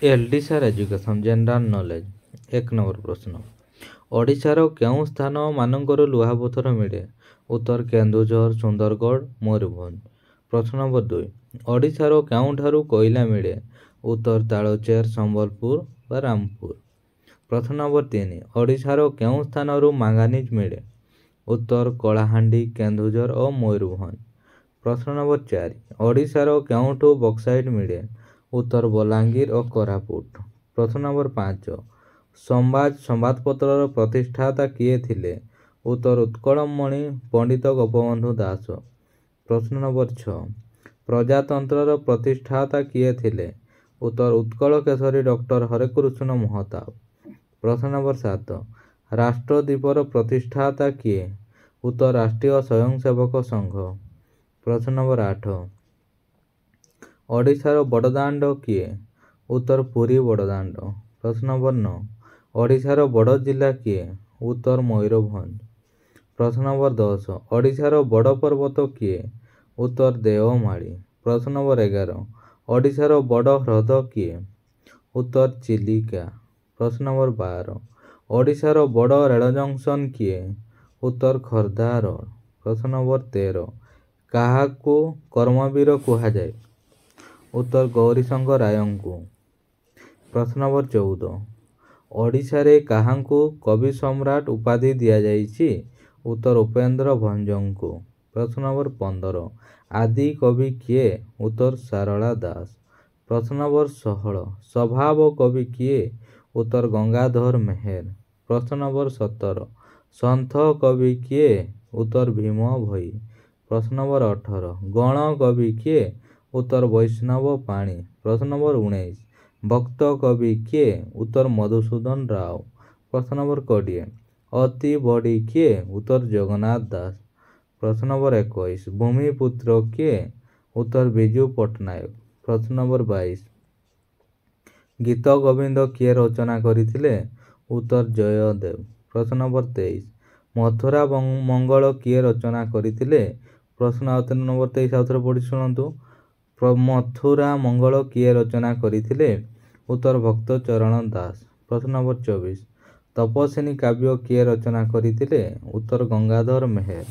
LD सार education general knowledge एक number प्रश्न ओडिशार केउं स्थान मानकर लुहापथर मिले उत्तर केन्दुझर सुंदरगढ़ मयूरभंज। प्रश्न नंबर 2 ओडिशार केउंठारु कोयला मिले उत्तर तालचेर संबलपुर व रामपुर। प्रश्न नंबर 3 ओडिशार केउं स्थानरु मांगानिज मिले उत्तर कलाहांडी केन्दुझर और मयूरभंज। प्रश्न नंबर 4 ओडिशार केउंठु बक्साइट मिले उत्तर बलांगीर और कोरापुट। प्रश्न नंबर 5 संवादपत्र प्रतिष्ठाता किए थिले उत्तर उत्कलमणि पंडित गोपबंधु दास। प्रश्न नंबर 6 प्रजातंत्र प्रतिष्ठाता किए थिले उत्तर उत्कल केशरी डॉक्टर हरेकृष्ण महताब। प्रश्न नंबर 7 राष्ट्रदीपर प्रतिष्ठाता किए उत्तर राष्ट्रीय स्वयंसेवक संघ। प्रश्न नंबर 8 ओडिशार बड़दाण्ड किए उत्तर पुरी बड़दाण्ड। प्रश्न नंबर 9 ओडिशार बड़ जिला किए उत्तर मयूरभंज। प्रश्न नंबर 10 ओडिशार बड़ पर्वत किए उत्तर देवमाली। प्रश्न नंबर 11 ओडिशार बड़ ह्रद किए उत्तर चिलिका। प्रश्न नंबर 12 ओडिशार बड़ रेल जंक्शन किए उत्तर खोर्धा रोड। प्रश्न नंबर 13 काहाकू कर्मवीर कुहाଯାଏ उत्तर गौरीशंकर रायंकू। प्रश्न नंबर 14 ओडिशारे काहांकू कवि सम्राट उपाधि दिया जाइछि उत्तर उपेंद्र भंजंकू। प्रश्न नंबर 15 आदि कवि किए उत्तर सारला दास। प्रश्न नंबर 16 स्वभाव कवि किए उत्तर गंगाधर मेहर। प्रश्न नंबर 17 सन्थ कवि किए उत्तर भीम भोई। प्रश्न नंबर 18 गण कवि किए उत्तर वैष्णव पाणी। प्रश्न नंबर 19 भक्त कवि किए उत्तर मधुसूदन राव। प्रश्न नंबर 20 अति बड़ी किए उत्तर जगन्नाथ दास। प्रश्न नंबर 21 भूमिपुत्र किए उत्तर बिजू पट्टनायक। प्रश्न नंबर 22 गीत गोविंद किए रचना करथिले उत्तर जयदेव। प्रश्न नंबर 23 मथुरा मंगल किए रचना करथिले। प्रश्न नंबर 23 आउथरे पढ़ी शुणंतु मथुरा मंगल किए रचना करथिले उत्तर भक्त चरण दास। प्रश्न नंबर 24 तपस्विनी काव्य किए रचना करथिले उत्तर गंगाधर मेहर।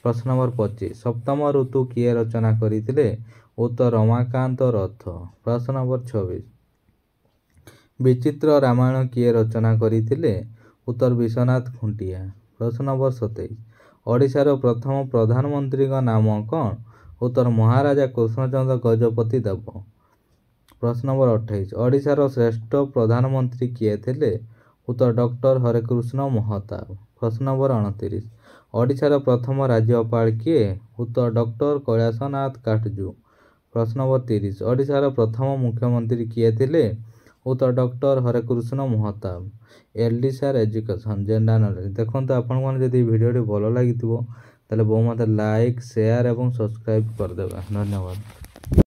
प्रश्न नंबर 25 सप्तम ऋतु किए रचना करथिले उत्तर रमाकांत रथ। प्रश्न नंबर 26 विचित्र रामायण किए रचना करथिले उत्तर विश्वनाथ खुंटिया। प्रश्न नंबर 27 ओडिशार प्रथम प्रधानमंत्री का नाम कौन उत्तर महाराजा कृष्णचंद्र गजपति देव। प्रश्न नंबर 28 ओडिशार श्रेष्ठ प्रधानमंत्री किए थे उत्तर डॉक्टर हरेकृष्ण महताब। प्रश्न नंबर 29 ओडिशार प्रथम राज्यपाल किए उत्तर डॉक्टर कैलाशनाथ काटजू। प्रश्न नंबर 30 ओडिशार प्रथम मुख्यमंत्री किए थे उत्तर डॉक्टर हरेकृष्ण महताब। एलडी सार एजुकेशन जनरल नॉलेज देखो आपण जब भिडियो भल लगी तेल बहु मत लाइक शेयर और सब्सक्राइब करदे। धन्यवाद।